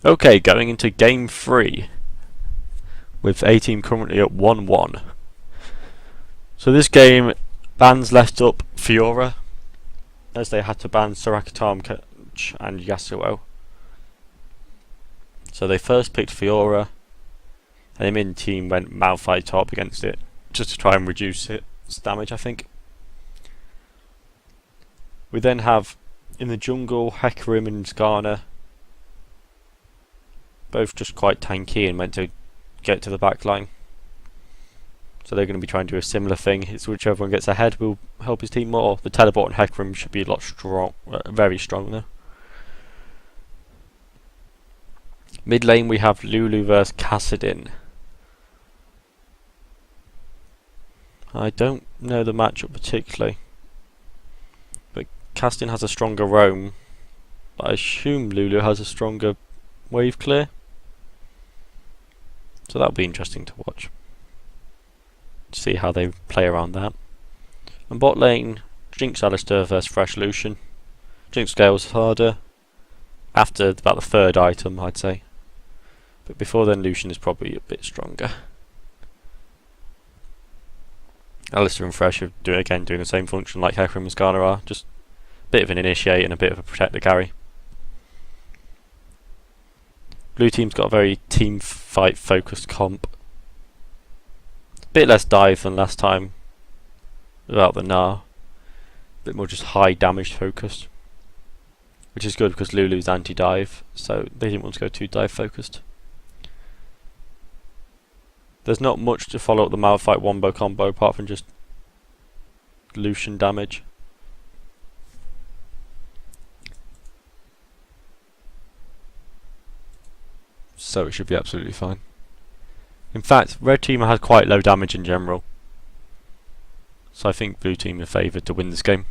Okay, going into game 3 with A team currently at 1-1. So this game bans left up Fiora, as they had to ban Sorakatam and Yasuo. So they first picked Fiora, and the min team went Malphite top against it, just to try and reduce its damage, I think. We then have, in the jungle, Hecarim and Skarner, both just quite tanky and meant to get to the back line. So they're going to be trying to do a similar thing. It's whichever one gets ahead will help his team more. The teleport on Hecarim should be a lot strong, very strong though. Mid lane we have Lulu vs Kassadin. I don't know the matchup particularly, but Kassadin has a stronger roam. But I assume Lulu has a stronger wave clear. So that'll be interesting to watch. See how they play around that. And bot lane, Jinx Alistair vs Fresh Lucian. Jinx scales harder after about the third item, I'd say. But before then, Lucian is probably a bit stronger. Alistair and Fresh are doing the same function like Hecarim and Skarner are. Just a bit of an initiate and a bit of a protector carry. Blue team's got a very team fight focused comp. Bit less dive than last time without the Gnar. Bit more just high damage focused, which is good because Lulu's anti-dive, so they didn't want to go too dive focused. There's not much to follow up the Malphite wombo combo apart from just Lucian damage. So it should be absolutely fine. In fact, red team had quite low damage in general, so I think blue team are favoured to win this game.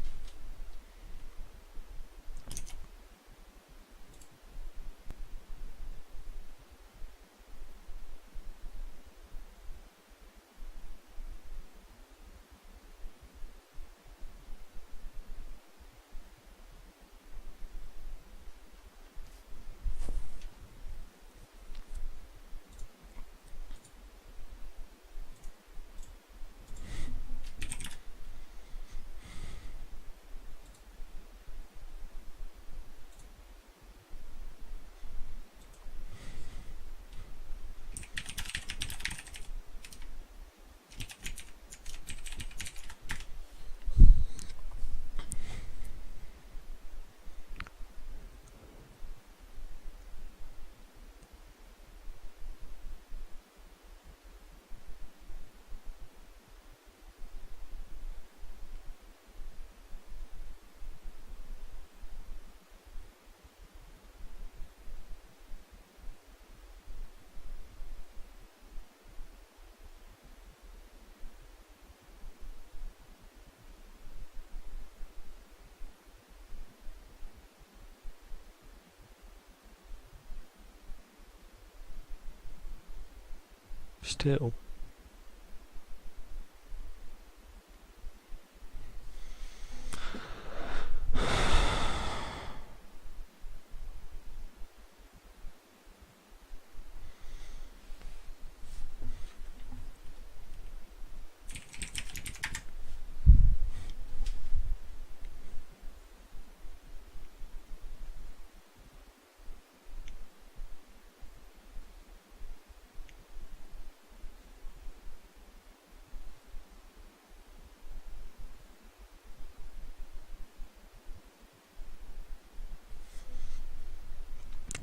Still.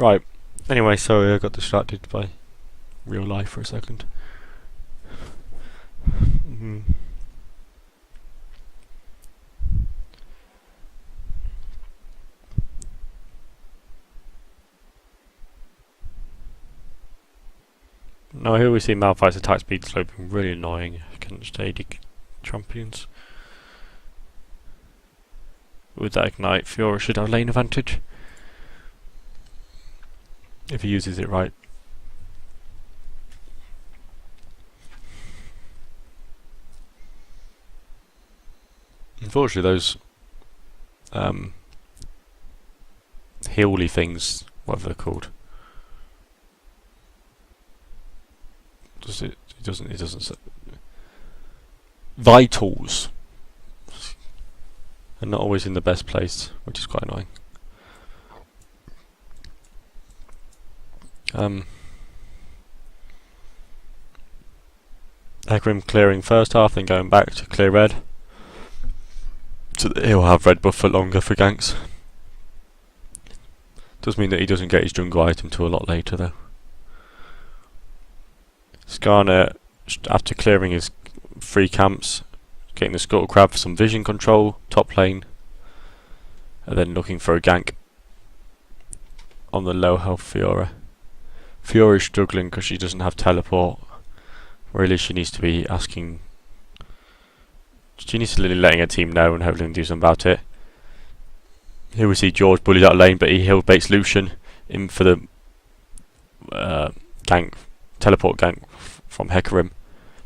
Right, anyway, sorry I got distracted by real life for a second. Now here we see Malphite's attack speed sloping really annoying against AD champions. With that ignite, Fiora should have lane advantage if he uses it right. Unfortunately, those healy things, whatever they're called, Does it? It doesn't. It doesn't say. Vitals. And not always in the best place, which is quite annoying. Hecarim clearing first half, then going back to clear red. So that he'll have red buff for longer for ganks. Does mean that he doesn't get his jungle item till a lot later though. Skarner, after clearing his 3 camps, getting the Scuttle Crab for some vision control, top lane, and then looking for a gank on the low health Fiora. Fiora's struggling because she doesn't have teleport. Really, she needs to be asking. She needs to be letting her team know and hopefully do something about it. Here we see George bullied out lane, but he heal baits Lucian in for the gank, teleport gank from Hecarim.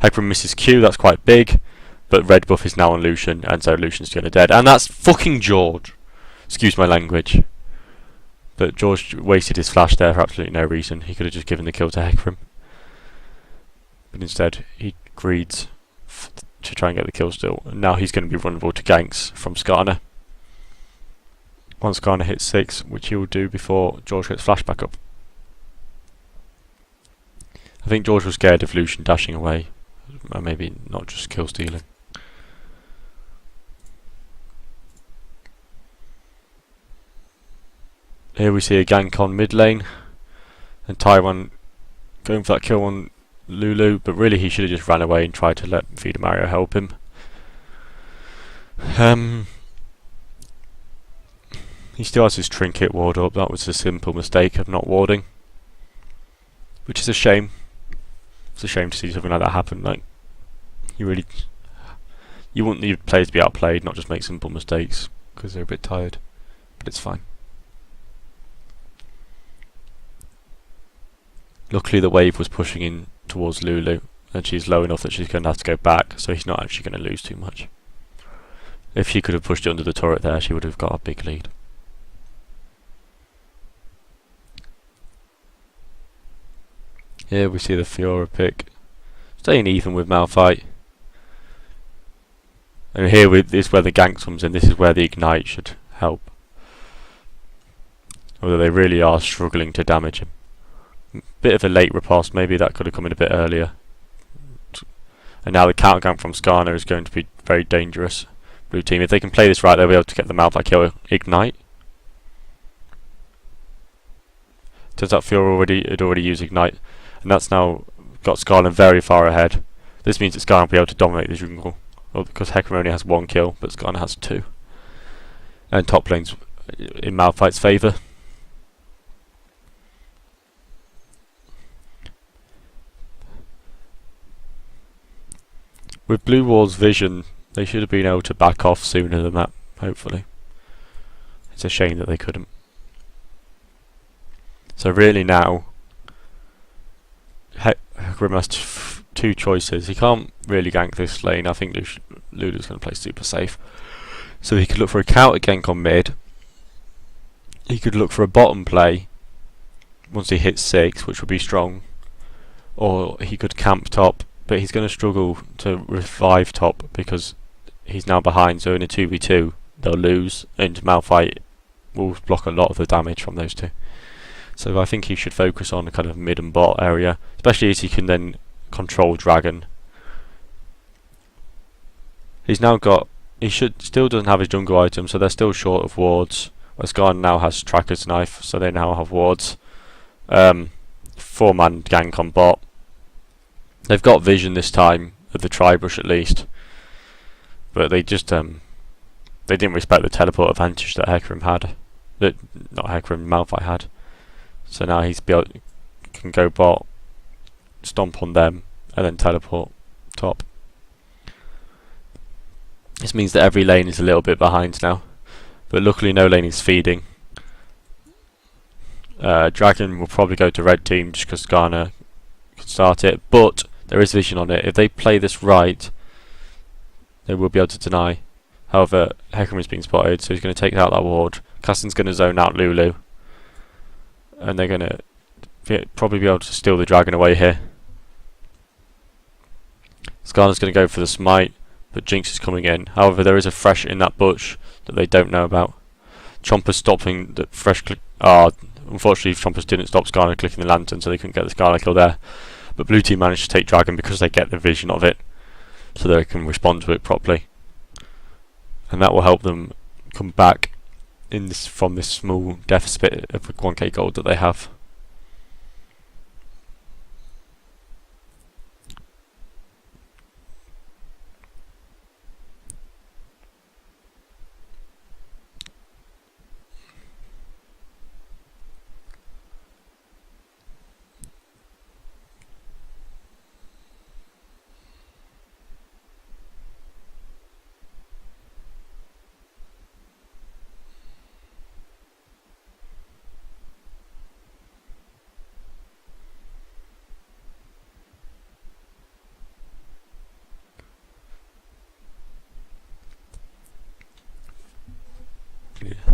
Hecarim misses Q, that's quite big, but red buff is now on Lucian, and so Lucian's gonna dead. And that's fucking George. Excuse my language. But George wasted his flash there for absolutely no reason. He could have just given the kill to Hecarim. But instead, he greeds to try and get the kill still. And now he's going to be vulnerable to ganks from Skarner. Once Skarner hits 6, which he will do before George gets flash back up. I think George was scared of Lucian dashing away. Or maybe not just kill stealing. Here we see a gank on mid lane, and Taiwan going for that kill on Lulu, but really he should have just ran away and tried to let Vida Mario help him. He still has his trinket ward up. That was a simple mistake of not warding, which is a shame. It's a shame to see something like that happen. Like, you want the players to be outplayed, not just make simple mistakes because they're a bit tired. But it's fine. Luckily the wave was pushing in towards Lulu, and she's low enough that she's going to have to go back, so he's not actually going to lose too much. If she could have pushed it under the turret there, she would have got a big lead. Here we see the Fiora pick, staying even with Malphite. And here this is where the gank comes in. This is where the ignite should help. Although they really are struggling to damage him. Bit of a late riposte, maybe that could have come in a bit earlier. And now the counter gank from Skarner is going to be very dangerous. Blue team, if they can play this right, they'll be able to get the Malphite kill. Ignite. Turns out Fiora had already used Ignite, and that's now got Skarner very far ahead. This means that Skarner will be able to dominate the jungle. Well, because Hecarim only has 1 kill, but Skarner has 2. And top lane's in Malphite's favour. With Blue Wall's vision, they should have been able to back off sooner than that, hopefully. It's a shame that they couldn't. So really now, Hecarim has 2 choices. He can't really gank this lane. I think Lulu's going to play super safe. So he could look for a counter gank on mid. He could look for a bottom play once he hits 6, which would be strong. Or he could camp top. But he's going to struggle to revive top because he's now behind, so in a 2v2 they'll lose, and Malphite will block a lot of the damage from those 2. So I think he should focus on the kind of mid and bot area, especially as he can then control Dragon. He still doesn't have his jungle item, so they're still short of wards. Whereas Skarner now has Tracker's Knife, so they now have wards. 4-man gank on bot. They've got vision this time, of the Tri-Brush at least. But they just, they didn't respect the teleport advantage that Hecarim had. Not Hecarim, Malphite had. So now can go bot, stomp on them, and then teleport top. This means that every lane is a little bit behind now. But luckily no lane is feeding. Dragon will probably go to red team just because Skarner can start it. But there is vision on it. If they play this right, they will be able to deny. However, Hecarim is being spotted, so he's going to take out that ward. Caston's going to zone out Lulu. And they're going to probably be able to steal the dragon away here. Skarner's going to go for the smite, but Jinx is coming in. However, there is a fresh in that bush that they don't know about. Chomper's stopping the fresh click. Unfortunately, Chompers didn't stop Skarner clicking the lantern, so they couldn't get the Skarner kill there. But blue team managed to take Dragon because they get the vision of it, so they can respond to it properly. And that will help them come back from this small deficit of 1k gold that they have.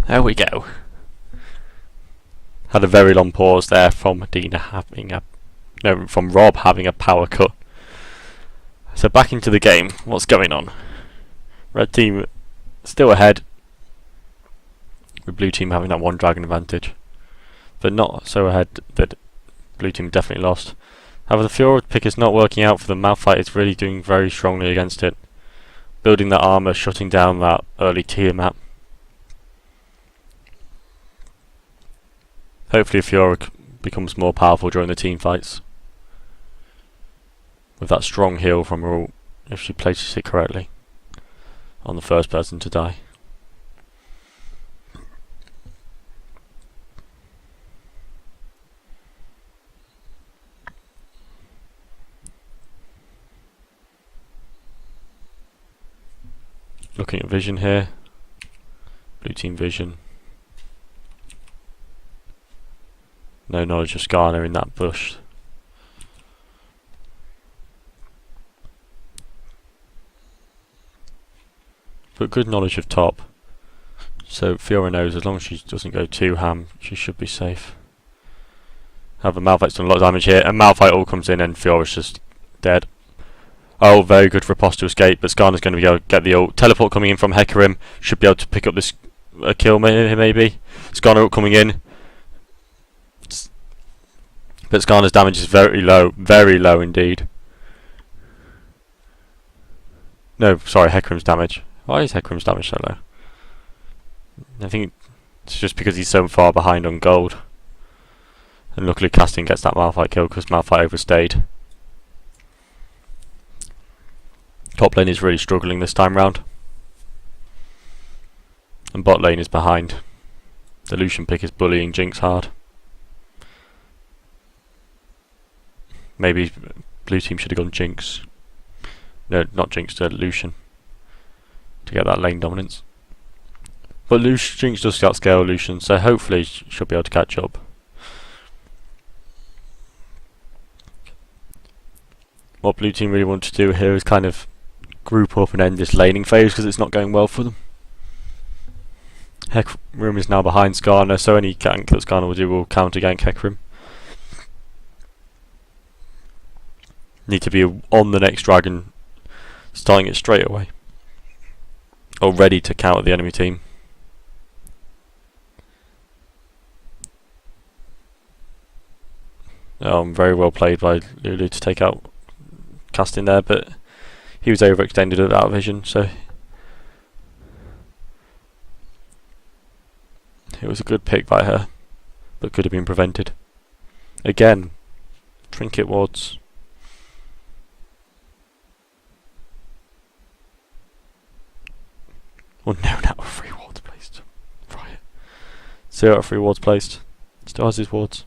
There we go. Had a very long pause there from from Rob having a power cut. So back into the game. What's going on? Red team still ahead, with blue team having that one dragon advantage, but not so ahead that blue team definitely lost. However, the Fiora pick is not working out for them. Malphite is really doing very strongly against it, building that armor, shutting down that early tier map. Hopefully Fiora becomes more powerful during the team fights, with that strong heal from her ult, if she places it correctly on the first person to die. Looking at vision here, blue team vision. No knowledge of Skarner in that bush. But good knowledge of top. So Fiora knows as long as she doesn't go too ham, she should be safe. However, Malphite's done a lot of damage here, and Malphite all comes in and Fiora's just dead. Oh, very good riposte to escape, but Skarner's going to be able to get the ult. Teleport coming in from Hecarim, should be able to pick up this kill maybe. Skarner ult coming in. But Skarner's damage is very low indeed. No, sorry, Hecarim's damage. Why is Hecarim's damage so low? I think it's just because he's so far behind on gold. And luckily Casting gets that Malphite kill because Malphite overstayed. Top lane is really struggling this time round. And bot lane is behind. The Lucian pick is bullying Jinx hard. Maybe blue team should have gone Jinx. No, not Jinx, Lucian. To get that lane dominance. But Jinx does outscale Lucian, so hopefully she'll be able to catch up. What blue team really want to do here is kind of group up and end this laning phase because it's not going well for them. Hecarim is now behind Skarner, so any gank that Skarner will do will counter gank Hecarim. Need to be on the next dragon, starting it straight away, or ready to counter the enemy team. Very well played by Lulu to take out Casting there, but he was overextended at that vision, so it was a good pick by her, but could have been prevented. Again, trinket wards. Well, no, now 3 wards placed. Right. 0 out of 3 wards placed. Still has his wards.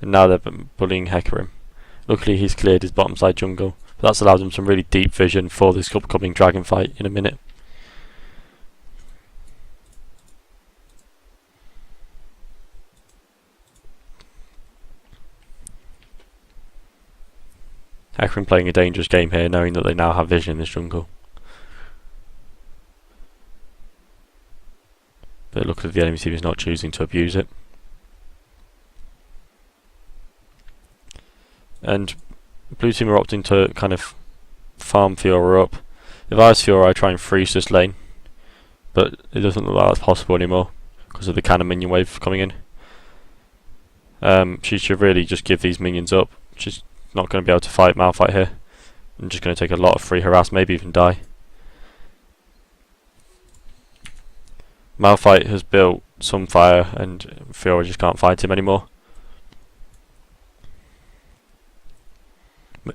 And now they're bullying Hecarim. Luckily he's cleared his bottom side jungle, but that's allowed him some really deep vision for this upcoming dragon fight in a minute. Hecarim playing a dangerous game here, knowing that they now have vision in this jungle. But luckily the enemy team is not choosing to abuse it. And blue team are opting to kind of farm Fiora up. If I was Fiora, I'd try and freeze this lane, but it doesn't look like that's possible anymore because of the cannon minion wave coming in. She should really just give these minions up. She's not going to be able to fight Malphite here. I'm just going to take a lot of free harass, maybe even die. Malphite has built some fire and Fiora just can't fight him anymore.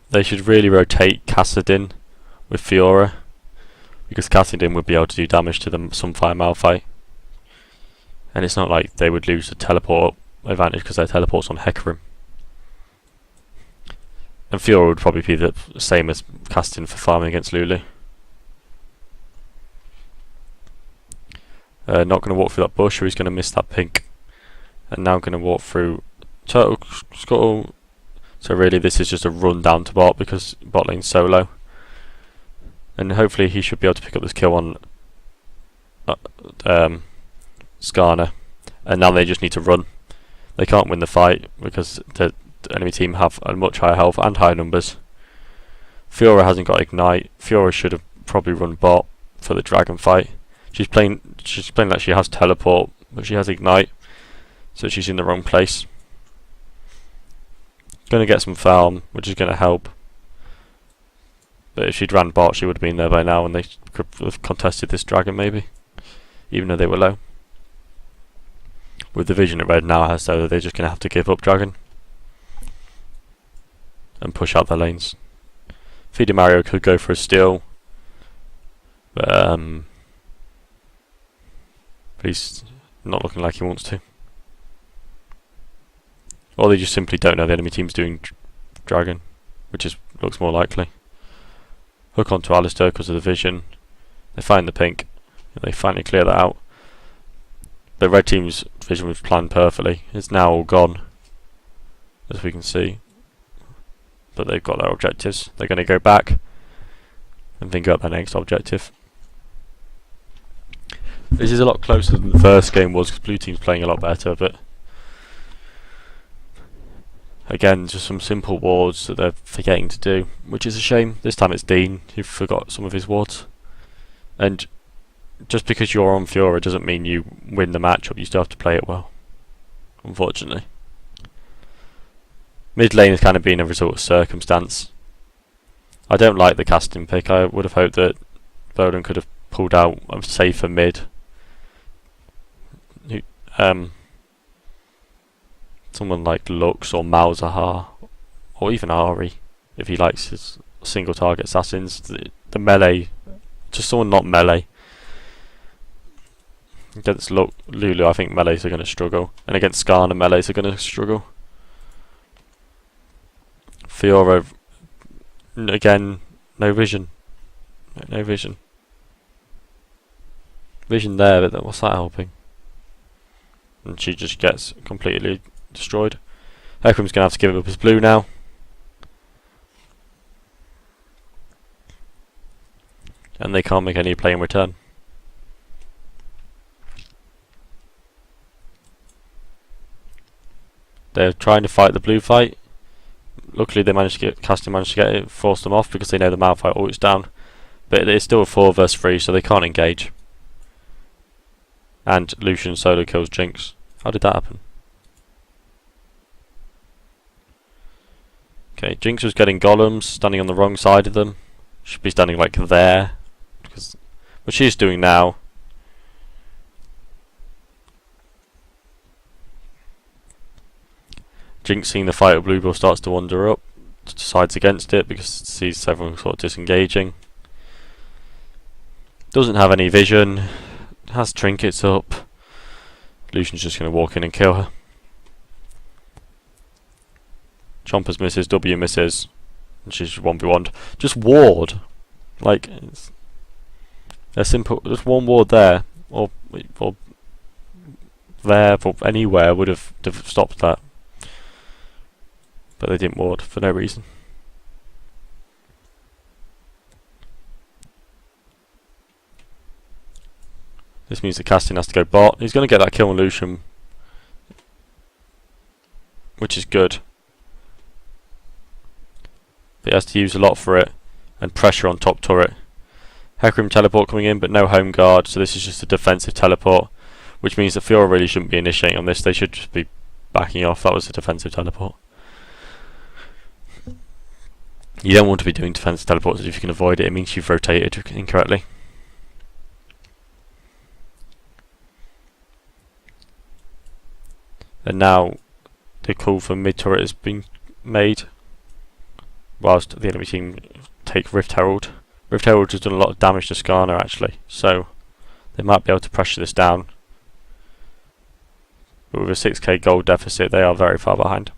They should really rotate Kassadin with Fiora, because Kassadin would be able to do damage to the Sunfire Malphite. And it's not like they would lose the teleport advantage because their teleport's on Hecarim. And Fiora would probably be the same as Kassadin for farming against Lulu. Not going to walk through that bush, or he's going to miss that pink. And now going to walk through Turtle Scuttle. So really this is just a run down to bot because bot lane's so low. And hopefully he should be able to pick up this kill on Skarner. And now they just need to run. They can't win the fight because the enemy team have a much higher health and higher numbers. Fiora hasn't got Ignite. Fiora should have probably run bot for the dragon fight. She's playing like she has teleport, but she has Ignite, so she's in the wrong place. Going to get some farm, which is going to help. But if she'd ran bot, she would have been there by now, and they could have contested this dragon maybe, even though they were low. With the vision at red now, so they're just going to have to give up dragon and push out their lanes. Feeder Mario could go for a steal, but he's not looking like he wants to. Or they just simply don't know the enemy team's doing dragon, which looks more likely. Hook onto Alistair because of the vision. They find the pink, and they finally clear that out. The red team's vision was planned perfectly. It's now all gone, as we can see. But they've got their objectives. They're going to go back and think about their next objective. This is a lot closer than the first game was because blue team's playing a lot better, but again, just some simple wards that they're forgetting to do, which is a shame. This time it's Dean who forgot some of his wards. And just because you're on Fiora doesn't mean you win the matchup, you still have to play it well, unfortunately. Mid lane has kind of been a result of circumstance. I don't like the casting pick. I would have hoped that Bowden could have pulled out a safer mid. Someone like Lux or Malzahar, or even Ari, if he likes his single target assassins. The melee, just someone not melee. Against Lulu, I think melees are going to struggle, and against Skarner, melees are going to struggle. Fiora, again, no vision. No vision. Vision there, but what's that helping? And she just gets completely destroyed. Hecarim's going to have to give up his blue now. And they can't make any play in return. They're trying to fight the blue fight. Luckily they managed to get it, force them off because they know the Malphite ult's down. But it's still a 4 vs 3, so they can't engage. And Lucian solo kills Jinx. How did that happen? Okay, Jinx was getting golems, standing on the wrong side of them. Should be standing like there. Because what she's doing now. Jinx, seeing the fight of Bluebill, starts to wander up, decides against it because sees everyone sort of disengaging. Doesn't have any vision, has trinkets up. Lucian's just going to walk in and kill her. Chompers misses, W misses, and she's 1v1'd. Just ward! Like, it's a simple, just one ward there, or there, or anywhere would have stopped that. But they didn't ward for no reason. This means the casting has to go bot. He's going to get that kill on Lucian, which is good. But he has to use a lot for it, and pressure on top turret. Hecarim teleport coming in, but no home guard, so this is just a defensive teleport, which means that Fiora really shouldn't be initiating on this. They should just be backing off. That was a defensive teleport. You don't want to be doing defensive teleports if you can avoid it. It means you've rotated incorrectly. And now the call for mid turret has been made, whilst the enemy team take Rift Herald. Rift Herald has done a lot of damage to Skarner actually, so they might be able to pressure this down. But with a 6k gold deficit, they are very far behind.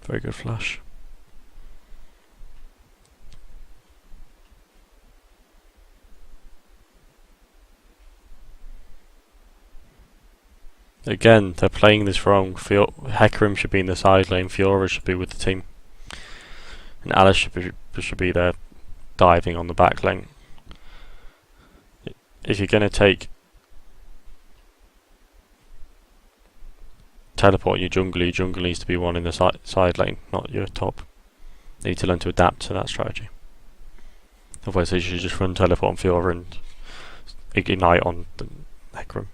Very good flash. Again, they're playing this wrong. Hecarim should be in the side lane, Fiora should be with the team, and Alice should be there diving on the back lane. If you're going to take teleport your jungle needs to be one in the side lane, not your top. You need to learn to adapt to that strategy. Otherwise, you should just run teleport on Fiora and ignite on the Hecarim.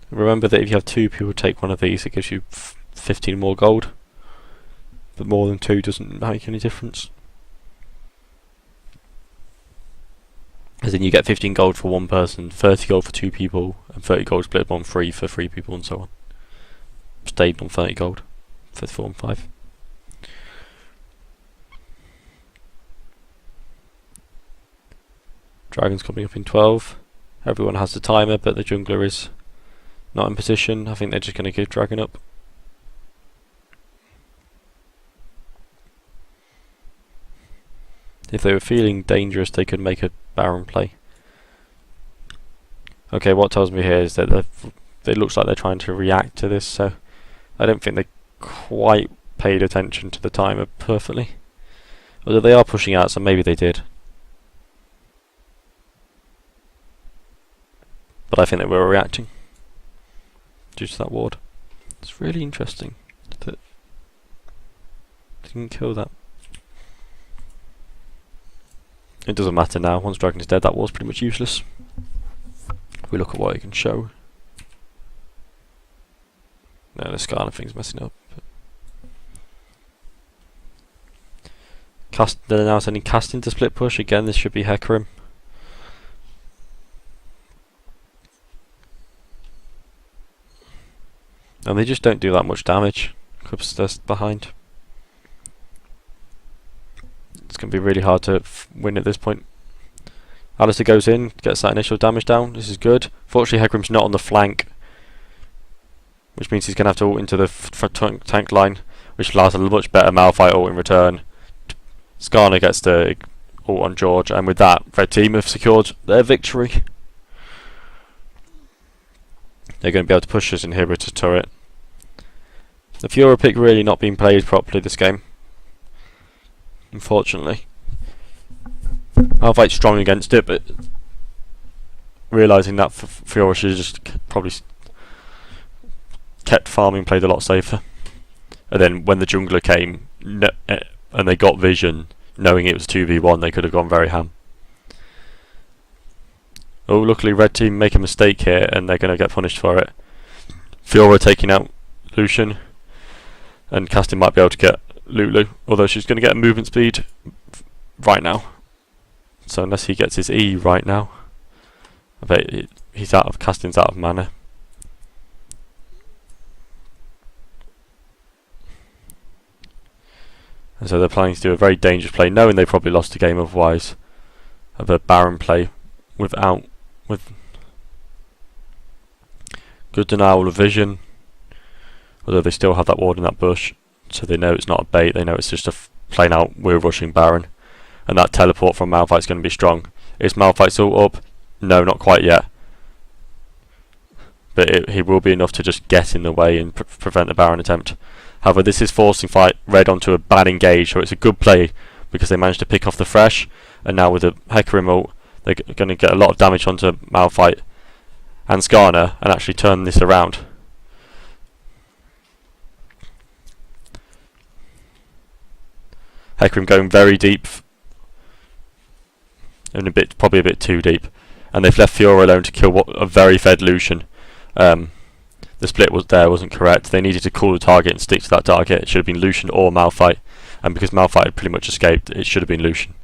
Remember that if you have two people take one of these, it gives you 15 more gold, but more than two doesn't make any difference. As in, you get 15 gold for one person, 30 gold for two people, and 30 gold split on 3 for 3 people, and so on. Stayed on 30 gold for 4 and 5. Dragon's coming up in 12. Everyone has the timer, but the jungler is not in position. I think they're just going to give Dragon up. If they were feeling dangerous, they could make a Baron play. Okay, what tells me here is that it looks like they're trying to react to this, so I don't think they quite paid attention to the timer perfectly. Although they are pushing out, so maybe they did. But I think they were reacting due to that ward. It's really interesting that they didn't kill that. It doesn't matter now, once Dragon is dead, that ward's pretty much useless. If we look at what it can show. No, the Skarner thing's messing up. They're now sending casting to split push. Again, this should be Hecarim. And they just don't do that much damage because they're behind. It's going to be really hard to win at this point. Alistair goes in, gets that initial damage down. This is good. Fortunately, Hecarim's not on the flank, which means he's going to have to ult into the tank line, which allows a much better Malphite ult in return. Skarner gets the ult on George, and with that, red team have secured their victory. They're going to be able to push his inhibitor turret. The Fiora pick really not being played properly this game, unfortunately. Malphite's strong against it, but realising that Fiora should have just probably kept farming, played a lot safer. And then when the jungler came and they got vision, knowing it was 2v1, they could have gone very ham. Oh, luckily red team make a mistake here and they're going to get punished for it. Fiora taking out Lucian, and Casting might be able to get Lulu, although she's going to get a movement speed right now. So unless he gets his E right now, I bet he's out of Casting's out of mana. And so they're planning to do a very dangerous play, knowing they probably lost the game otherwise, of a Baron play with good denial of vision, although they still have that ward in that bush, so they know it's not a bait, they know it's just a plain out we're rushing Baron, and that teleport from Malphite's going to be strong. Is Malphite's ult up? No, not quite yet, but he will be enough to just get in the way and prevent the Baron attempt. However, this is forcing red onto a bad engage, so it's a good play because they managed to pick off the Thresh, and now with the Hecarim ult, they're going to get a lot of damage onto Malphite and Skarner and actually turn this around. Hecarim going very deep, and probably a bit too deep, and they've left Fiora alone to kill a very fed Lucian. The split wasn't correct. They needed to call the target and stick to that target. It should have been Lucian or Malphite, and because Malphite had pretty much escaped, it should have been Lucian.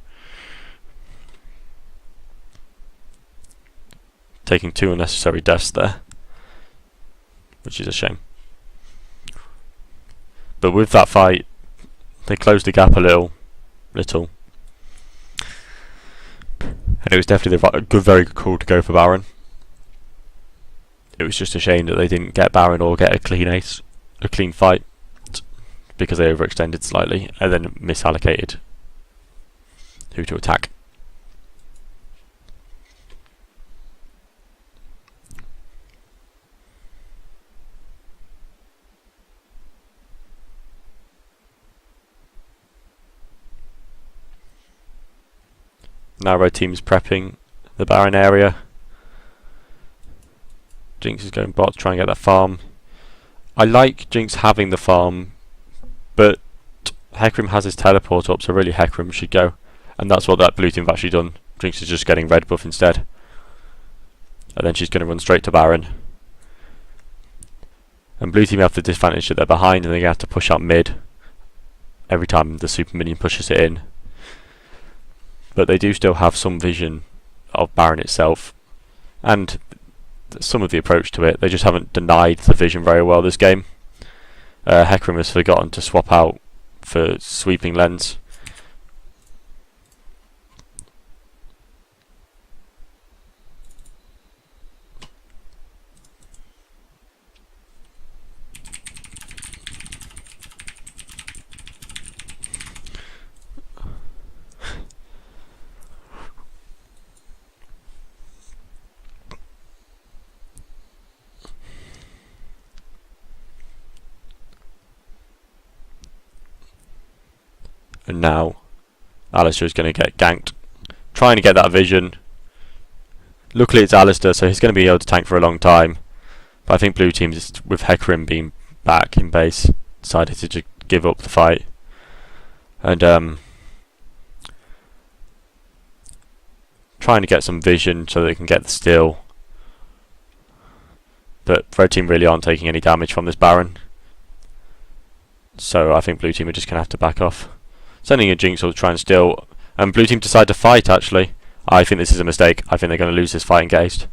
Taking 2 unnecessary deaths there, which is a shame. But with that fight, they closed the gap a little, and it was definitely very good call to go for Baron. It was just a shame that they didn't get Baron or get a clean fight, because they overextended slightly and then misallocated who to attack. Now red team's prepping the Baron area. Jinx is going bot to try and get that farm. I like Jinx having the farm, but Hecarim has his teleport up, so really Hecarim should go. And that's what that blue team have actually done. Jinx is just getting red buff instead. And then she's going to run straight to Baron. And blue team have the disadvantage that they're behind and they're going to have to push out mid every time the super minion pushes it in. But they do still have some vision of Baron itself, and some of the approach to it. They just haven't denied the vision very well this game. Hecarim has forgotten to swap out for sweeping lens. And now Alistair is going to get ganked, trying to get that vision. Luckily it's Alistair, so he's going to be able to tank for a long time. But I think blue team, just with Hecarim being back in base, decided to just give up the fight. And trying to get some vision so they can get the steal. But red team really aren't taking any damage from this Baron, so I think blue team are just going to have to back off. Sending a Jinx will try and steal, and blue team decide to fight actually. I think this is a mistake. I think they're going to lose this fight engaged.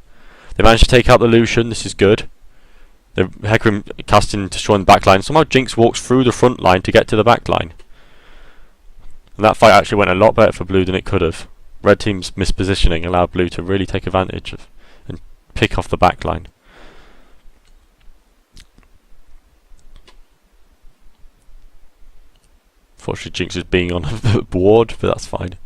They managed to take out the Lucian, this is good. The Hecarim casting destroying the back line. Somehow Jinx walks through the front line to get to the back line. And that fight actually went a lot better for blue than it could have. red team's mispositioning allowed blue to really take advantage of and pick off the back line. Fortunately, Jinx is being on a ward, but that's fine.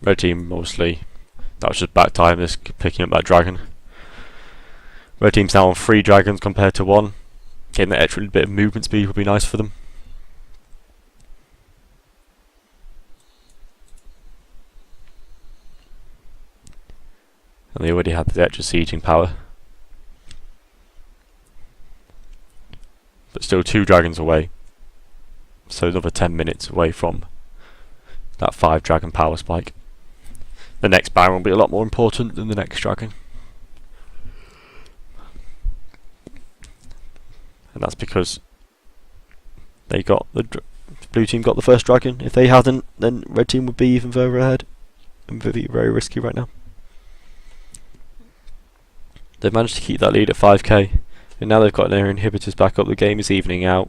Red team, obviously, that was just back time, just picking up that dragon. Red team's now on 3 dragons compared to 1. Getting that extra bit of movement speed would be nice for them. And they already had the extra sieging power. But still 2 dragons away. So another 10 minutes away from that 5 dragon power spike. The next Baron will be a lot more important than the next dragon. And that's because they got blue team got the first dragon. If they hadn't, then red team would be even further ahead and very, very risky right now. They've managed to keep that lead at 5k, and now they've got their inhibitors back up. The game is evening out.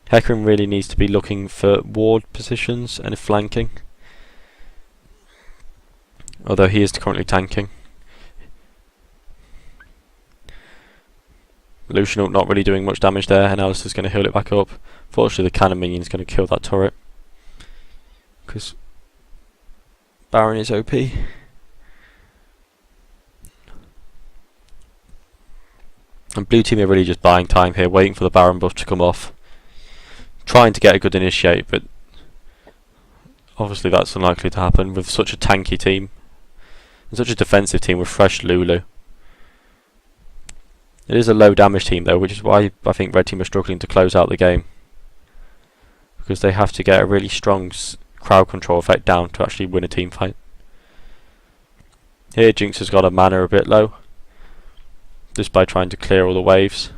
Hecarim really needs to be looking for ward positions and flanking, although he is currently tanking. Lucian not really doing much damage there, and Alistair's going to heal it back up. Fortunately, the cannon minion is going to kill that turret, because Baron is OP. And blue team are really just buying time here, waiting for the Baron buff to come off, trying to get a good initiate, but obviously that's unlikely to happen with such a tanky team and such a defensive team with fresh Lulu. It is a low damage team though, which is why I think red team are struggling to close out the game, because they have to get a really strong crowd control effect down to actually win a team fight. Here Jinx has got a mana a bit low, just by trying to clear all the waves.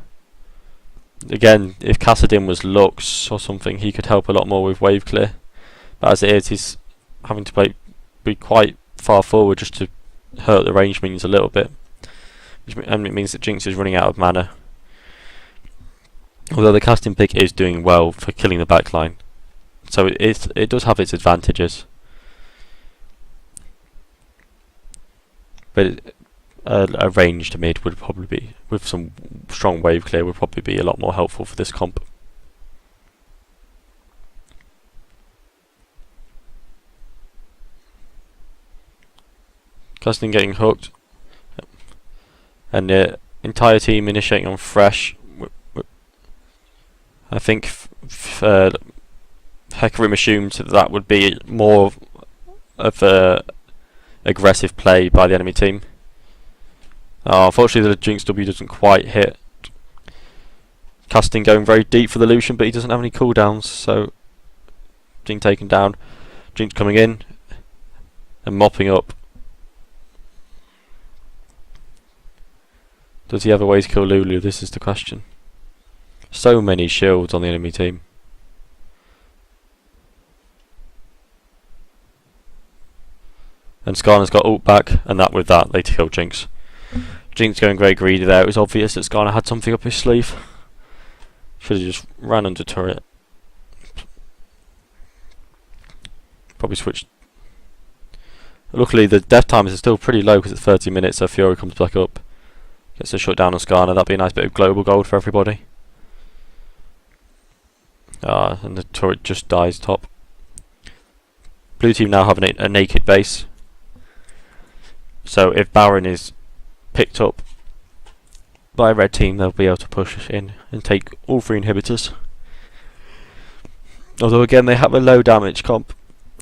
Again, if Kassadin was Lux or something, he could help a lot more with wave clear. But as it is, he's having to be quite far forward just to hurt the range minions a little bit. And it means that Jinx is running out of mana. Although the casting pick is doing well for killing the backline, so it does have its advantages. But a ranged mid would probably be, with some strong wave clear, would probably be a lot more helpful for this comp. Casting getting hooked, and the entire team initiating on fresh. I think Hecarim assumed that would be more of a aggressive play by the enemy team. Unfortunately the Jinx W doesn't quite hit. Casting going very deep for the Lucian, but he doesn't have any cooldowns, so being taken down. Jinx coming in and mopping up. Does he have a way to kill Lulu? This is the question. So many shields on the enemy team. And Skarner's got ult back, and with that they kill Jinx. Jinx going very greedy there. It was obvious that Skarner had something up his sleeve. Should have just ran under turret. Probably switched. Luckily the death times are still pretty low because it's 30 minutes, so Fiora comes back up. Gets a shut down on Skarner. That'd be a nice bit of global gold for everybody. And the turret just dies top. Blue team now have a naked base. So if Baron is picked up by red team, they'll be able to push in and take all 3 inhibitors. Although again they have a low damage comp,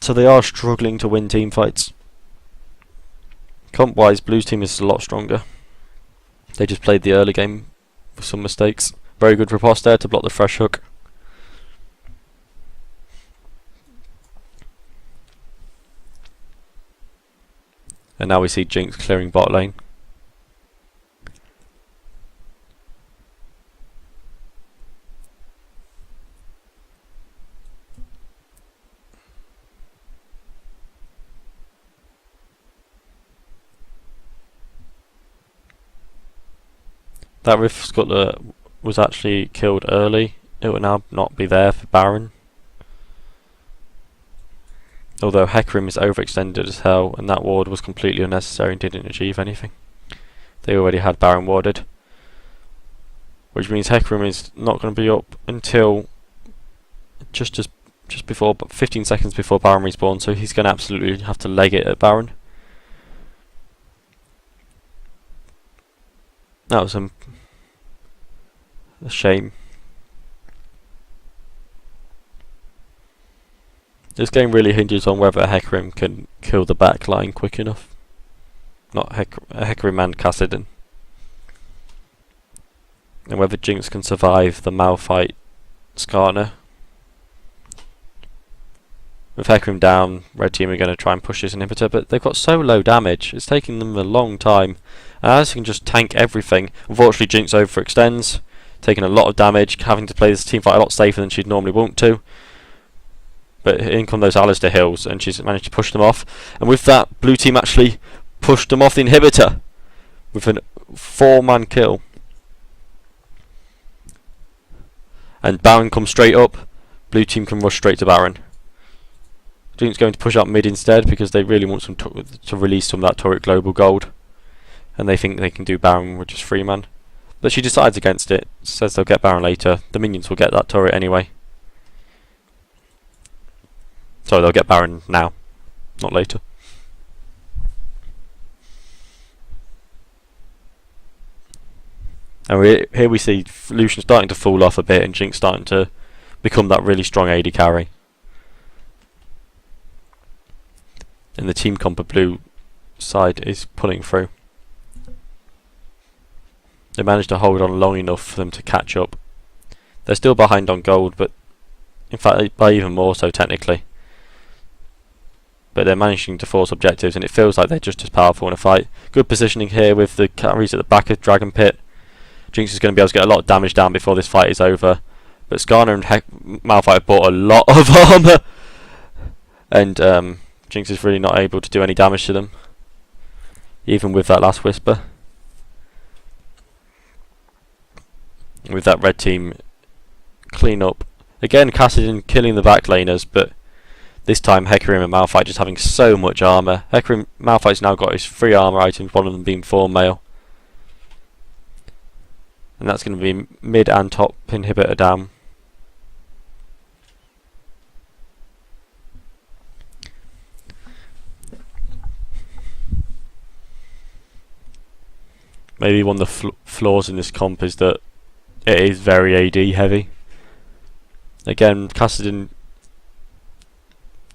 so they are struggling to win team fights. Comp wise, blue's team is a lot stronger. They just played the early game with some mistakes. Very good riposte there to block the fresh hook. And now we see Jinx clearing bot lane. That Rift Scuttler was actually killed early. It will now not be there for Baron. Although Hecarim is overextended as hell, and that ward was completely unnecessary and didn't achieve anything. They already had Baron warded. Which means Hecarim is not going to be up until just before, 15 seconds before Baron respawn, so he's going to absolutely have to leg it at Baron. That was a shame. This game really hinges on whether Hecarim can kill the back line quick enough. Not Hecarim and Kassadin. And whether Jinx can survive the Malphite Skarner. With Hecarim down, red team are going to try and push this inhibitor, but they've got so low damage, it's taking them a long time. And Alice can just tank everything. Unfortunately, Jinx overextends, taking a lot of damage, having to play this team fight a lot safer than she'd normally want to. But in come those Alistair hills, and she's managed to push them off. And with that, blue team actually pushed them off the inhibitor with a 4-man kill. And Baron comes straight up. Blue team can rush straight to Baron. Jinx going to push up mid instead because they really want some to release some of that turret global gold. And they think they can do Baron with just 3-man. But she decides against it, says they'll get Baron later. The minions will get that turret anyway. Sorry, they'll get Baron now, not later. And here we see Lucian starting to fall off a bit and Jinx starting to become that really strong AD carry. And the team comp of blue side is pulling through. They managed to hold on long enough for them to catch up. They're still behind on gold, but in fact by even more so technically. But they're managing to force objectives, and it feels like they're just as powerful in a fight. Good positioning here with the carries at the back of Dragon Pit. Jinx is going to be able to get a lot of damage down before this fight is over. But Skarner and Malphite have bought a lot of armor, and Jinx is really not able to do any damage to them, even with that last whisper. With that red team clean up. Again, Kassadin killing the back laners, but this time Hecarim and Malphite just having so much armour. Malphite's now got his 3 armour items, one of them being 4 mail. And that's going to be mid and top inhibitor down. Maybe one of the flaws in this comp is that it is very AD heavy. Again, Kassadin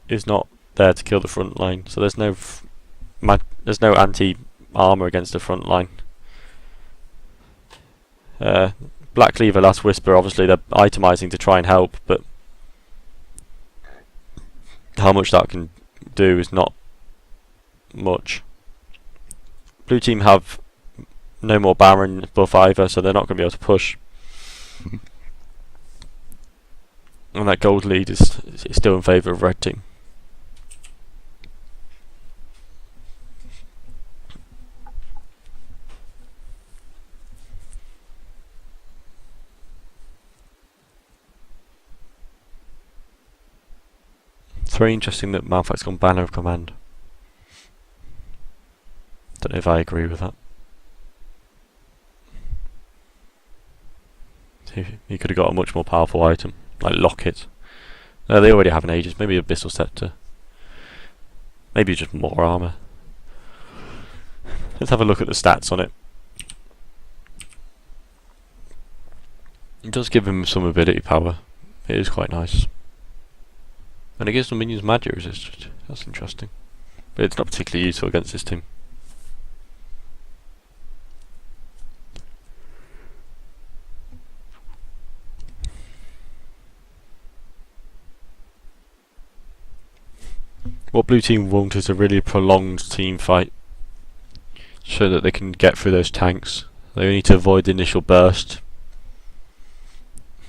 is not there to kill the front line, so there's no anti armor against the front line. Black Cleaver, last whisper, obviously they're itemizing to try and help, but how much that can do is not much. Blue team have no more Baron buff either, so they're not going to be able to push. And that gold lead is still in favour of red team. It's very interesting that Malphite's gone Banner of Command. Don't know if I agree with that. He could have got a much more powerful item, like Locket. No, they already have an Aegis, maybe Abyssal Scepter. Maybe just more armour. Let's have a look at the stats on it. It does give him some ability power. It is quite nice. And it gives the minions magic resist. That's interesting. But it's not particularly useful against this team. What blue team want is a really prolonged team fight. so that they can get through those tanks. They need to avoid the initial burst.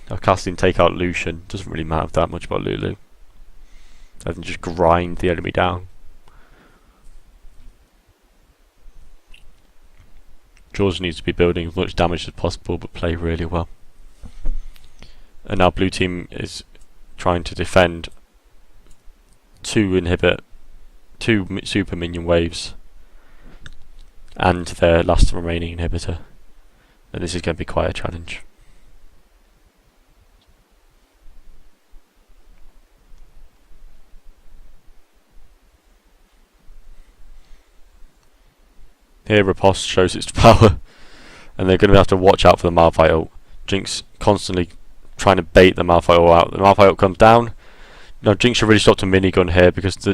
Our casting take out Lucian. Doesn't really matter that much about Lulu. I can just grind the enemy down. Jaws needs to be building as much damage as possible, but play really well. And now blue team is trying to defend two super minion waves and their last remaining inhibitor. And this is going to be quite a challenge. Here Riposte shows its power, and they're going to have to watch out for the Malphite ult. Jinx constantly trying to bait the Malphite ult out. The Malphite ult comes down. Now Jinx should really stop to minigun here, because now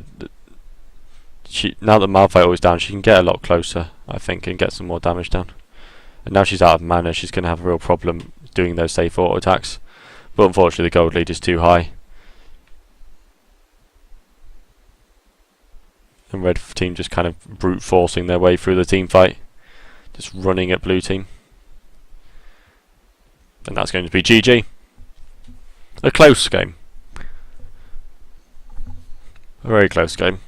that Malphite ult is down, she can get a lot closer, I think, and get some more damage down. And now she's out of mana, she's going to have a real problem doing those safe auto attacks. But unfortunately the gold lead is too high. And red team just kind of brute forcing their way through the team fight, just running at blue team, and that's going to be GG. A close game, a very close game,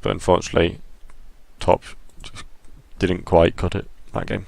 but unfortunately top just didn't quite cut it that game.